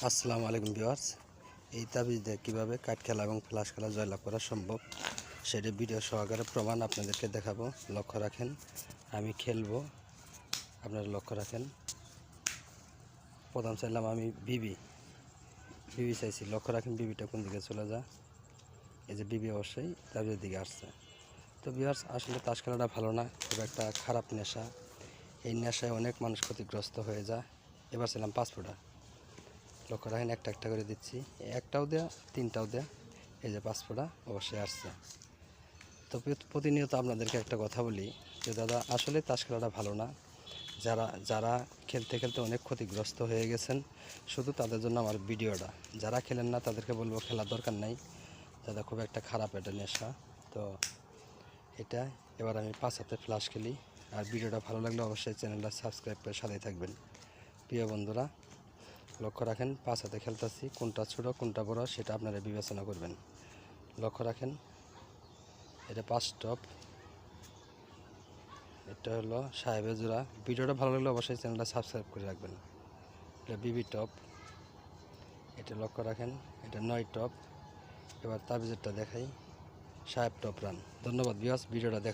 আসসালামু আলাইকুম ভিউয়ার্স। এই তাবিজ দিয়ে কীভাবে কাঠ খেলা এবং ফ্লাশ খেলা জয়লাভ করা সম্ভব সেটি ভিডিও সহকারে প্রমাণ আপনাদেরকে দেখাবো। লক্ষ্য রাখেন, আমি খেলবো, আপনারা লক্ষ্য রাখেন। প্রথম চাইলাম আমি বিবি চাইছি, লক্ষ্য রাখেন বিবিটা কোন দিকে চলে যায়। এই যে বিবি অবশ্যই তাবিজের দিকে আসছে। তো ভিউয়ার্স, আসলে তাস খেলাটা ভালো না, খুব একটা খারাপ নেশা। এই নেশায় অনেক মানুষ ক্ষতিগ্রস্ত হয়ে যায়। এবার ছিলাম 5 ফোঁটা, লক্ষ্য রাখেন, একটা একটা করে দিচ্ছি, একটাও দেয়া, তিনটাও দেয়া, এই যে 5 ফোঁটা অবশ্যই আসছে। তো প্রতিনিয়ত আপনাদেরকে একটা কথা বলি যে দাদা, আসলে তাস খেলাটা ভালো না। যারা খেলতে খেলতে অনেক ক্ষতিগ্রস্ত হয়ে গেছেন, শুধু তাদের জন্য আমার ভিডিওটা। যারা খেলেন না তাদেরকে বলবো খেলার দরকার নাই, দাদা খুব একটা খারাপ একটা নেশা। তো এটা এবার আমি 5 হাতে ফ্লাশ খেলি। আর ভিডিওটা ভালো লাগলে অবশ্যই চ্যানেলটা সাবস্ক্রাইব করে সাথেই থাকবেন। প্রিয় বন্ধুরা, লক্ষ্য রাখেন, 5 হাতে খেলতেছি, কোনটা ছোটো কোনটা বড় সেটা আপনারা বিবেচনা করবেন। লক্ষ্য রাখেন, এটা 5 টপ, এটা হলো সাহেবের জোড়া। ভিডিওটা ভালো লাগলে অবশ্যই চ্যানেলটা সাবস্ক্রাইব করে রাখবেন। এটা বিবি টপ, এটা লক্ষ্য রাখেন, এটা 9 টপ। এবার তাবিজেরটা দেখাই, সাহেব টপ রান। ধন্যবাদ ভিউয়ার্স, ভিডিওটা দেখার